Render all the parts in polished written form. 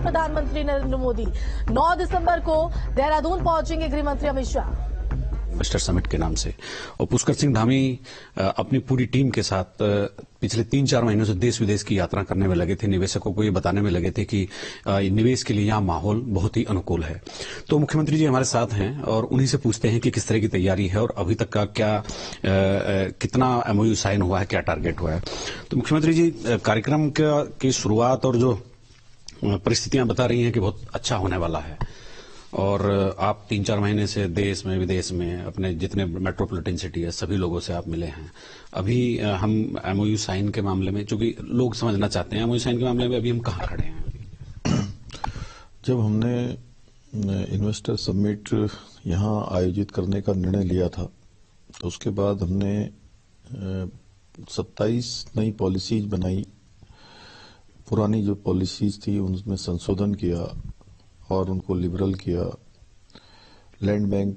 प्रधानमंत्री नरेंद्र मोदी। 9 दिसंबर को देहरादून पहुंचेंगे गृह मंत्री अमित शाह इन्वेस्टर समिट के नाम से। और पुष्कर सिंह धामी अपनी पूरी टीम के साथ पिछले 3-4 महीनों से देश विदेश की यात्रा करने में लगे थे। निवेशकों को ये बताने में लगे थे कि निवेश के लिए यहाँ माहौल बहुत ही अनुकूल है। तो मुख्यमंत्री जी हमारे साथ हैं और उन्हीं से पूछते हैं कि किस तरह की तैयारी है और अभी तक का क्या कितना एमओयू साइन हुआ है, क्या टारगेट हुआ है। तो मुख्यमंत्री जी, कार्यक्रम की शुरुआत और जो परिस्थितियां बता रही हैं कि बहुत अच्छा होने वाला है और आप 3-4 महीने से देश में विदेश में अपने जितने मेट्रोपॉलिटन सिटी है सभी लोगों से आप मिले हैं। अभी हम एमओयू साइन के मामले में, चूंकि लोग समझना चाहते हैं एमओयू साइन के मामले में अभी हम कहाँ खड़े हैं। जब हमने इन्वेस्टर समिट यहाँ आयोजित करने का निर्णय लिया था तो उसके बाद हमने 27 नई पॉलिसीज बनाई। पुरानी जो पॉलिसीज थी उनमें संशोधन किया और उनको लिबरल किया। लैंड बैंक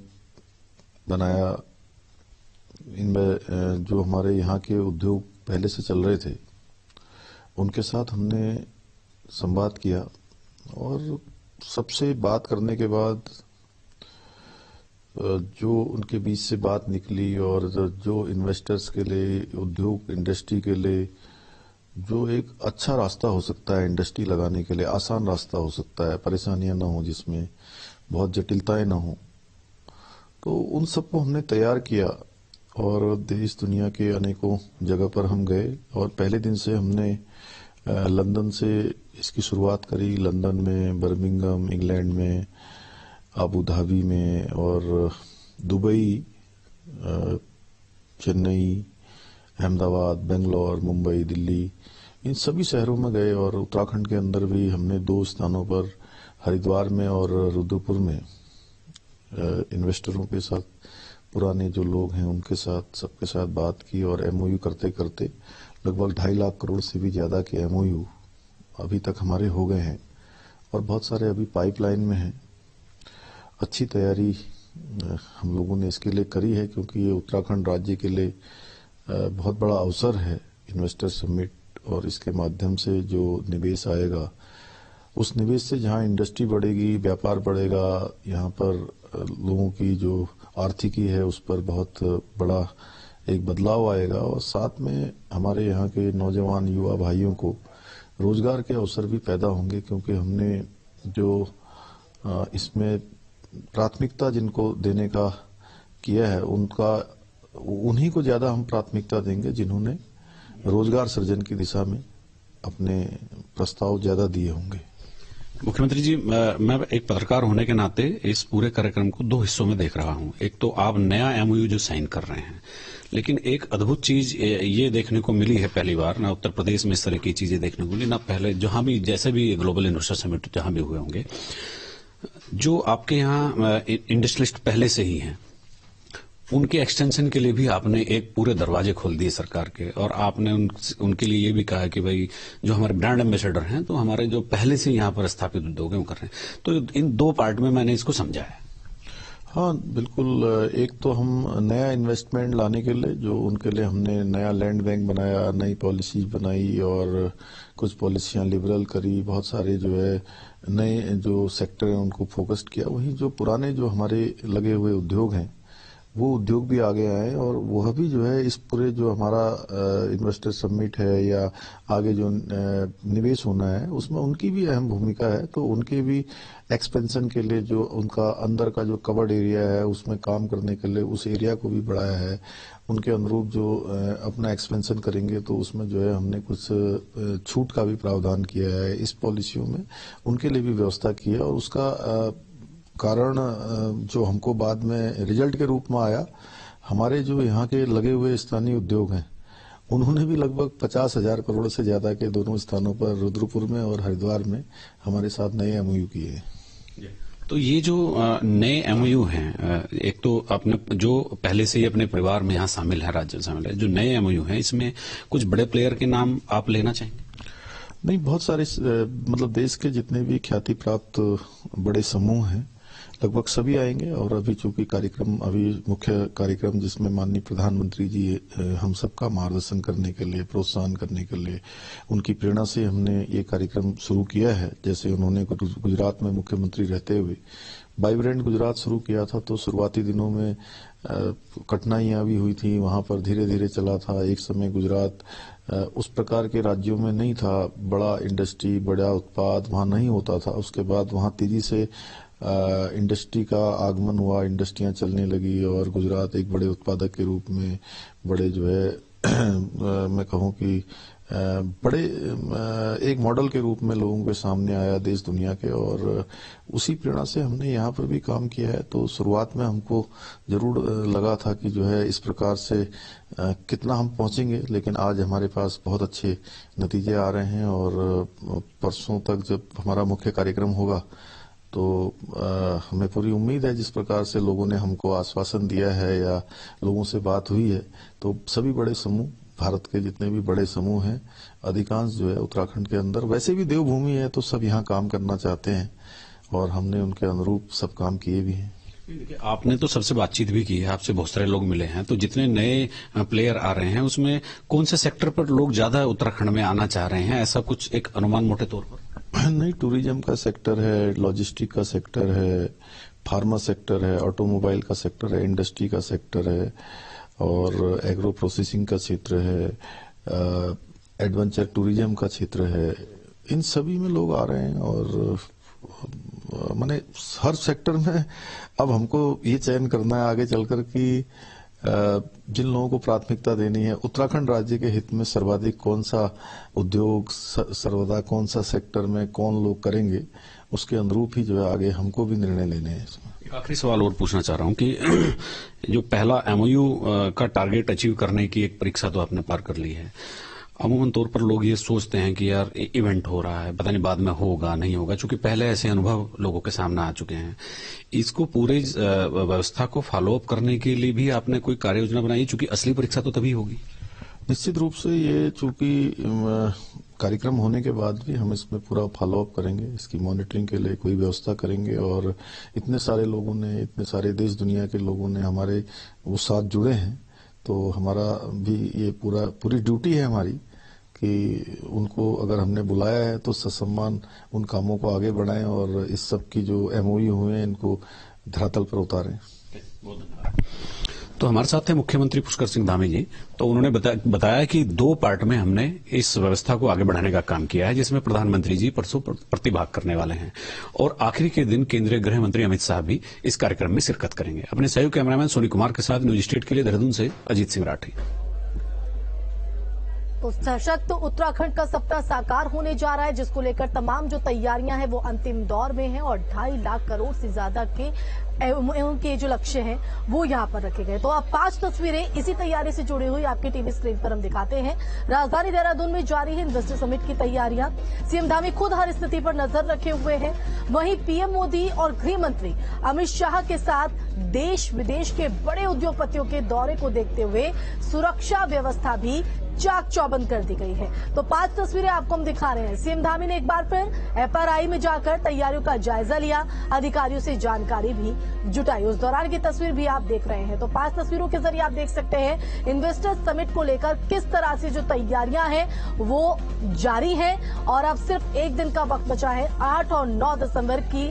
बनाया। इनमें जो हमारे यहाँ के उद्योग पहले से चल रहे थे उनके साथ हमने संवाद किया और सबसे बात करने के बाद जो उनके बीच से बात निकली और जो इन्वेस्टर्स के लिए, उद्योग इंडस्ट्री के लिए जो एक अच्छा रास्ता हो सकता है इंडस्ट्री लगाने के लिए, आसान रास्ता हो सकता है, परेशानियां ना हो, जिसमें बहुत जटिलताएं ना हो, तो उन सबको हमने तैयार किया और देश दुनिया के अनेकों जगह पर हम गए। और पहले दिन से हमने लंदन से इसकी शुरुआत करी। लंदन में, बर्मिंघम इंग्लैंड में, अबू धाबी में और दुबई, चेन्नई, अहमदाबाद, बेंगलोर, मुंबई, दिल्ली, इन सभी शहरों में गए। और उत्तराखंड के अंदर भी हमने 2 स्थानों पर, हरिद्वार में और रुद्रपुर में, इन्वेस्टरों के साथ, पुराने जो लोग हैं उनके साथ, सबके साथ बात की। और एमओयू करते करते लगभग 2.5 लाख करोड़ से भी ज्यादा के एमओयू अभी तक हमारे हो गए हैं और बहुत सारे अभी पाइपलाइन में हैं। अच्छी तैयारी हम लोगों ने इसके लिए करी है क्योंकि ये उत्तराखंड राज्य के लिए बहुत बड़ा अवसर है इन्वेस्टर समिट। और इसके माध्यम से जो निवेश आएगा, उस निवेश से जहां इंडस्ट्री बढ़ेगी, व्यापार बढ़ेगा, यहाँ पर लोगों की जो आर्थिकी है उस पर बहुत बड़ा एक बदलाव आएगा। और साथ में हमारे यहाँ के नौजवान युवा भाइयों को रोजगार के अवसर भी पैदा होंगे क्योंकि हमने जो इसमें प्राथमिकता जिनको देने का किया है उन्हीं को ज्यादा हम प्राथमिकता देंगे जिन्होंने रोजगार सृजन की दिशा में अपने प्रस्ताव ज्यादा दिए होंगे। मुख्यमंत्री जी, मैं एक पत्रकार होने के नाते इस पूरे कार्यक्रम को 2 हिस्सों में देख रहा हूं। एक तो आप नया एमओयू जो साइन कर रहे हैं, लेकिन एक अद्भुत चीज ये देखने को मिली है पहली बार, ना उत्तर प्रदेश में इस तरह की चीजें देखने को मिली, ना पहले जहां भी जैसे भी ग्लोबल इन्वेस्टर समिट जहां भी हुए होंगे, जो आपके यहाँ इंडस्ट्रियलिस्ट पहले से ही हैं उनके एक्सटेंशन के लिए भी आपने एक पूरे दरवाजे खोल दिए सरकार के। और आपने उनके लिए ये भी कहा है कि भाई जो हमारे ब्रांड एम्बेसडर हैं तो हमारे जो पहले से यहाँ पर स्थापित उद्योग हैं वो कर रहे हैं। तो इन 2 पार्ट में मैंने इसको समझा है। हाँ बिल्कुल। एक तो हम नया इन्वेस्टमेंट लाने के लिए जो उनके लिए हमने नया लैंड बैंक बनाया, नई पॉलिसीज बनाई और कुछ पॉलिसियां लिबरल करी, बहुत सारे जो है नए जो सेक्टर हैं उनको फोकस्ड किया। वहीं जो पुराने जो हमारे लगे हुए उद्योग हैं वो उद्योग भी आगे आए और वह भी जो है इस पूरे जो हमारा इन्वेस्टर समिट है या आगे जो निवेश होना है उसमें उनकी भी अहम भूमिका है। तो उनके भी एक्सपेंशन के लिए जो उनका अंदर का जो कवर्ड एरिया है उसमें काम करने के लिए उस एरिया को भी बढ़ाया है। उनके अनुरूप जो अपना एक्सपेंशन करेंगे तो उसमें जो है हमने कुछ छूट का भी प्रावधान किया है इस पॉलिसियों में, उनके लिए भी व्यवस्था की है। और उसका कारण जो हमको बाद में रिजल्ट के रूप में आया, हमारे जो यहाँ के लगे हुए स्थानीय उद्योग हैं उन्होंने भी लगभग 50,000 करोड़ से ज्यादा के दोनों स्थानों पर, रुद्रपुर में और हरिद्वार में, हमारे साथ नए एमओयू किए हैं। तो ये जो नए एमओयू हैं, एक तो अपने जो पहले से ही अपने परिवार में यहाँ शामिल है, राज्य शामिल है, जो नए एमओयू हैं इसमें कुछ बड़े प्लेयर के नाम आप लेना चाहेंगे? नहीं, बहुत सारे मतलब देश के जितने भी ख्याति प्राप्त बड़े समूह हैं लगभग सभी आएंगे। और अभी चूंकि मुख्य कार्यक्रम जिसमें माननीय प्रधानमंत्री जी हम सबका मार्गदर्शन करने के लिए, प्रोत्साहन करने के लिए, उनकी प्रेरणा से हमने ये कार्यक्रम शुरू किया है। जैसे उन्होंने गुजरात में मुख्यमंत्री रहते हुए वाइब्रेंट गुजरात शुरू किया था, तो शुरुआती दिनों में कठिनाइयां भी हुई थी, वहां पर धीरे धीरे चला था। एक समय गुजरात उस प्रकार के राज्यों में नहीं था, बड़ा इंडस्ट्री, बड़ा उत्पाद वहां नहीं होता था। उसके बाद वहां तेजी से इंडस्ट्री का आगमन हुआ, इंडस्ट्रियां चलने लगी और गुजरात एक बड़े उत्पादक के रूप में, बड़े जो है मैं कहूं कि बड़े एक मॉडल के रूप में लोगों के सामने आया देश दुनिया के। और उसी प्रेरणा से हमने यहाँ पर भी काम किया है। तो शुरुआत में हमको जरूर लगा था कि जो है इस प्रकार से कितना हम पहुंचेंगे, लेकिन आज हमारे पास बहुत अच्छे नतीजे आ रहे हैं। और परसों तक जब हमारा मुख्य कार्यक्रम होगा तो हमें पूरी उम्मीद है, जिस प्रकार से लोगों ने हमको आश्वासन दिया है या लोगों से बात हुई है, तो सभी बड़े समूह, भारत के जितने भी बड़े समूह हैं, अधिकांश जो है उत्तराखंड के अंदर, वैसे भी देवभूमि है तो सब यहाँ काम करना चाहते हैं और हमने उनके अनुरूप सब काम किए भी हैं। देखिए, आपने तो सबसे बातचीत भी की है, आपसे बहुत सारे लोग मिले हैं, तो जितने नए प्लेयर आ रहे हैं उसमें कौन से सेक्टर पर लोग ज्यादा उत्तराखंड में आना चाह रहे हैं, ऐसा कुछ एक अनुमान मोटे तौर पर? नहीं, टूरिज्म का सेक्टर है, लॉजिस्टिक का सेक्टर है, फार्मा सेक्टर है, ऑटोमोबाइल का सेक्टर है, इंडस्ट्री का सेक्टर है और एग्रो प्रोसेसिंग का क्षेत्र है, एडवेंचर टूरिज्म का क्षेत्र है। इन सभी में लोग आ रहे हैं और माने हर सेक्टर में अब हमको ये चयन करना है आगे चलकर कि जिन लोगों को प्राथमिकता देनी है, उत्तराखंड राज्य के हित में सर्वाधिक कौन सा उद्योग, सर्वदा कौन सा सेक्टर में कौन लोग करेंगे, उसके अनुरूप ही जो है आगे हमको भी निर्णय लेने हैं इसमें। एक आखिरी सवाल और पूछना चाह रहा हूं कि जो पहला एमओयू का टारगेट अचीव करने की एक परीक्षा तो आपने पार कर ली है, अमूमन तौर पर लोग ये सोचते हैं कि यार इवेंट हो रहा है, पता नहीं बाद में होगा नहीं होगा, क्योंकि पहले ऐसे अनुभव लोगों के सामने आ चुके हैं। इसको पूरे व्यवस्था को फॉलो अप करने के लिए भी आपने कोई कार्य योजना बनाई, चूंकि असली परीक्षा तो तभी होगी? निश्चित रूप से ये चूंकि कार्यक्रम होने के बाद भी हम इसमें पूरा फॉलो अप करेंगे, इसकी मॉनिटरिंग के लिए कोई व्यवस्था करेंगे। और इतने सारे लोगों ने, इतने सारे देश दुनिया के लोगों ने हमारे वो साथ जुड़े हैं, तो हमारा भी ये पूरी ड्यूटी है हमारी कि उनको अगर हमने बुलाया है तो ससम्मान उन कामों को आगे बढ़ाएं और इस सब की जो एमओयू हुए हैं इनको धरातल पर उतारें। बहुत धन्यवाद। तो हमारे साथ थे मुख्यमंत्री पुष्कर सिंह धामी जी। तो उन्होंने बताया कि 2 पार्ट में हमने इस व्यवस्था को आगे बढ़ाने का काम किया है, जिसमें प्रधानमंत्री जी परसों प्रतिभाग करने वाले हैं और आखिरी के दिन केंद्रीय गृह मंत्री अमित शाह भी इस कार्यक्रम में शिरकत करेंगे। अपने सहयोगी कैमरामैन सोनी कुमार के साथ न्यूज स्टेट के लिए देहरादून से अजीत सिंह राठी। तो सशक्त उत्तराखंड का सपना साकार होने जा रहा है, जिसको लेकर तमाम जो तैयारियां हैं वो अंतिम दौर में हैं और 2.5 लाख करोड़ से ज्यादा के जो लक्ष्य हैं वो यहां पर रखे गए। तो अब 5 तस्वीरें इसी तैयारी से जुड़ी हुई आपकी टीवी स्क्रीन पर हम दिखाते हैं। राजधानी देहरादून में जारी है इन्वेस्टर समिट की तैयारियां। सीएम धामी खुद हर स्थिति पर नजर रखे हुए हैं। वहीं पीएम मोदी और गृह मंत्री अमित शाह के साथ देश विदेश के बड़े उद्योगपतियों के दौरे को देखते हुए सुरक्षा व्यवस्था भी चाक चौबंद कर दी गई है। तो 5 तस्वीरें आपको हम दिखा रहे हैं। सीएम धामी ने एक बार फिर एफआरआई में जाकर तैयारियों का जायजा लिया, अधिकारियों से जानकारी भी जुटाई। उस दौरान की तस्वीर भी आप देख रहे हैं। तो 5 तस्वीरों के जरिए आप देख सकते हैं इन्वेस्टर्स समिट को लेकर किस तरह से जो तैयारियां हैं वो जारी है और अब सिर्फ एक दिन का वक्त बचा है। 8 और 9 दिसंबर की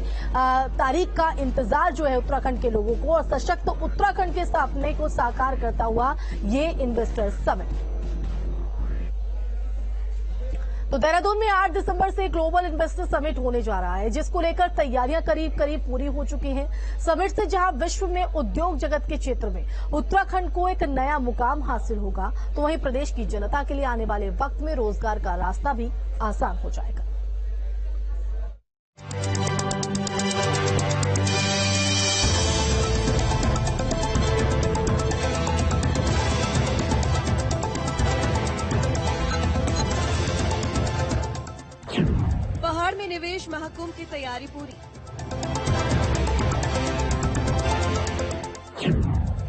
तारीख का इंतजार जो है उत्तराखंड के लोगों को और सशक्त उत्तराखंड के सपने को साकार करता हुआ ये इन्वेस्टर्स समिट। तो देहरादून में 8 दिसंबर से ग्लोबल इन्वेस्टर समिट होने जा रहा है, जिसको लेकर तैयारियां करीब करीब पूरी हो चुकी हैं। समिट से जहां विश्व में उद्योग जगत के क्षेत्र में उत्तराखंड को एक नया मुकाम हासिल होगा, तो वहीं प्रदेश की जनता के लिए आने वाले वक्त में रोजगार का रास्ता भी आसान हो जाएगा। पहाड़ में निवेश महाकुंभ की तैयारी पूरी।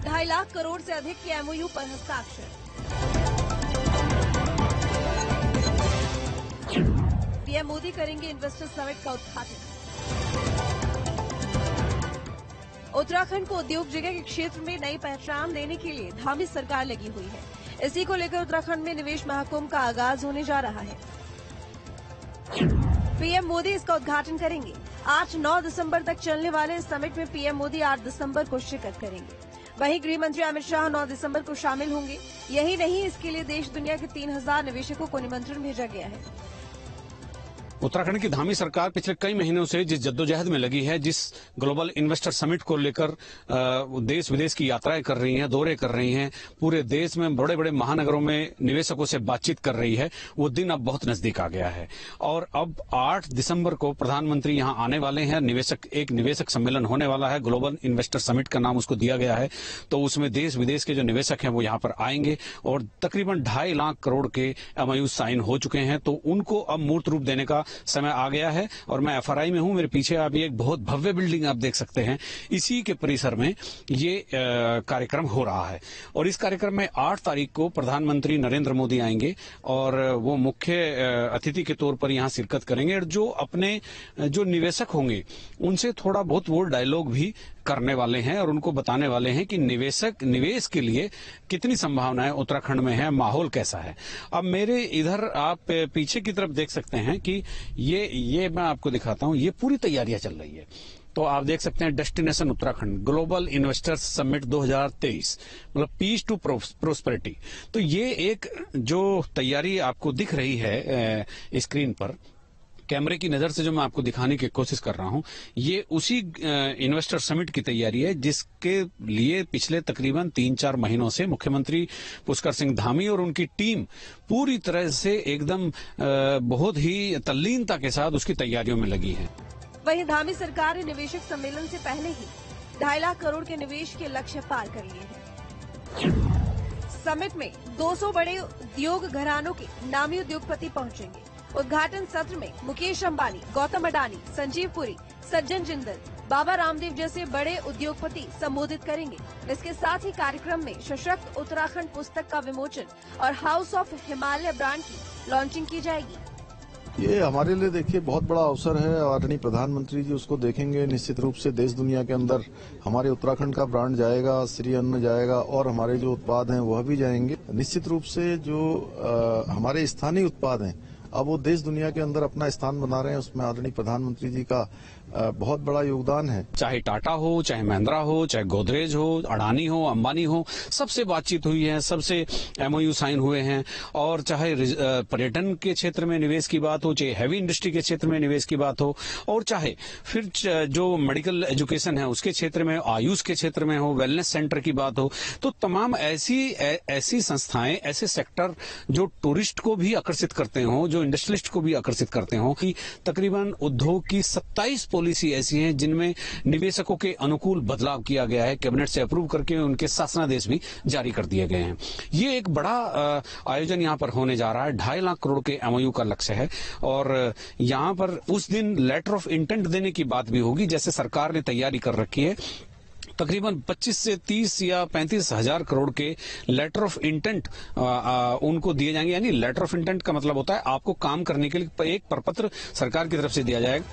2.5 लाख करोड़ से अधिक के एमओयू पर हस्ताक्षर। पीएम मोदी करेंगे इन्वेस्टर समिट का उद्घाटन। उत्तराखंड को उद्योग जगह के क्षेत्र में नई पहचान देने के लिए धामी सरकार लगी हुई है। इसी को लेकर उत्तराखंड में निवेश महाकुंभ का आगाज होने जा रहा है। पीएम मोदी इसका उद्घाटन करेंगे। 8-9 दिसंबर तक चलने वाले इस समिट में पीएम मोदी 8 दिसंबर को शिरकत करेंगे। वहीं गृह मंत्री अमित शाह 9 दिसंबर को शामिल होंगे। यही नहीं, इसके लिए देश दुनिया के 3000 निवेशकों को निमंत्रण भेजा गया है। उत्तराखंड की धामी सरकार पिछले कई महीनों से जिस जद्दोजहद में लगी है, जिस ग्लोबल इन्वेस्टर समिट को लेकर देश विदेश की यात्राएं कर रही हैं, दौरे कर रही हैं, पूरे देश में बड़े बड़े महानगरों में निवेशकों से बातचीत कर रही है, वो दिन अब बहुत नजदीक आ गया है। और अब 8 दिसंबर को प्रधानमंत्री यहां आने वाले हैं। एक निवेशक सम्मेलन होने वाला है, ग्लोबल इन्वेस्टर समिट का नाम उसको दिया गया है। तो उसमें देश विदेश के जो निवेशक हैं वो यहां पर आएंगे और तकरीबन 2.5 लाख करोड़ के MOU साइन हो चुके हैं। तो उनको अब मूर्त रूप देने का समय आ गया है। और मैं FRI में हूं, मेरे पीछे आप एक बहुत भव्य बिल्डिंग आप देख सकते हैं। इसी के परिसर में ये कार्यक्रम हो रहा है और इस कार्यक्रम में 8 तारीख को प्रधानमंत्री नरेंद्र मोदी आएंगे और वो मुख्य अतिथि के तौर पर यहां शिरकत करेंगे और जो निवेशक होंगे उनसे थोड़ा बहुत वो डायलॉग भी करने वाले हैं और उनको बताने वाले हैं कि निवेश के लिए कितनी संभावनाएं उत्तराखंड में है, माहौल कैसा है। अब मेरे इधर आप पीछे की तरफ देख सकते हैं कि ये मैं आपको दिखाता हूं, ये पूरी तैयारियां चल रही है। तो आप देख सकते हैं destination Uttarakhand global investors summit 2023, मतलब पीस टू प्रोस्पेरिटी। तो ये एक जो तैयारी आपको दिख रही है स्क्रीन पर, कैमरे की नजर से जो मैं आपको दिखाने की कोशिश कर रहा हूं, ये उसी इन्वेस्टर समिट की तैयारी है जिसके लिए पिछले तकरीबन 3-4 महीनों से मुख्यमंत्री पुष्कर सिंह धामी और उनकी टीम पूरी तरह से एकदम बहुत ही तल्लीनता के साथ उसकी तैयारियों में लगी है। वहीं धामी सरकार ने निवेशक सम्मेलन से पहले ही 2.5 लाख करोड़ के निवेश के लक्ष्य पार कर लिए हैं। समिट में 200 बड़े उद्योग घरानों के नामी उद्योगपति पहुंचेंगे। उद्घाटन सत्र में मुकेश अंबानी, गौतम अडानी, संजीव पुरी, सज्जन जिंदल, बाबा रामदेव जैसे बड़े उद्योगपति संबोधित करेंगे। इसके साथ ही कार्यक्रम में सशक्त उत्तराखंड पुस्तक का विमोचन और हाउस ऑफ हिमालय ब्रांड की लॉन्चिंग की जाएगी। ये हमारे लिए देखिए बहुत बड़ा अवसर है। आदरणीय प्रधानमंत्री जी उसको देखेंगे। निश्चित रूप से देश दुनिया के अंदर हमारे उत्तराखंड का ब्रांड जाएगा, श्री अन्न जाएगा और हमारे जो उत्पाद हैं वह भी जाएंगे। निश्चित रूप से जो हमारे स्थानीय उत्पाद हैं अब वो देश दुनिया के अंदर अपना स्थान बना रहे हैं, उसमें आदरणीय प्रधानमंत्री जी का बहुत बड़ा योगदान है। चाहे टाटा हो, चाहे महिंद्रा हो, चाहे गोदरेज हो, अडानी हो, अंबानी हो, सबसे बातचीत हुई है, सबसे MOU साइन हुए हैं। और चाहे पर्यटन के क्षेत्र में निवेश की बात हो, चाहे हैवी इंडस्ट्री के क्षेत्र में निवेश की बात हो, और चाहे फिर जो मेडिकल एजुकेशन है उसके क्षेत्र में, आयुष के क्षेत्र में हो, वेलनेस सेंटर की बात हो, तो तमाम ऐसी संस्थाएं, ऐसे सेक्टर जो टूरिस्ट को भी आकर्षित करते हो, जो इंडस्ट्रियलिस्ट को भी आकर्षित करते हो, कि तकरीबन उद्योग की 27 पॉलिसी ऐसी हैं जिनमें निवेशकों के अनुकूल बदलाव किया गया है। कैबिनेट से अप्रूव करके उनके शासनादेश भी जारी कर दिए गए हैं। ये एक बड़ा आयोजन यहाँ पर होने जा रहा है। 2.5 लाख करोड़ के MOU का लक्ष्य है और यहाँ पर उस दिन लेटर ऑफ इंटेंट देने की बात भी होगी, जैसे सरकार ने तैयारी कर रखी है। तकरीबन 25 से 30 या 35 हजार करोड़ के लेटर ऑफ इंटेंट उनको दिए जाएंगे। यानी लेटर ऑफ इंटेंट का मतलब होता है आपको काम करने के लिए एक प्रपत्र सरकार की तरफ से दिया जाएगा।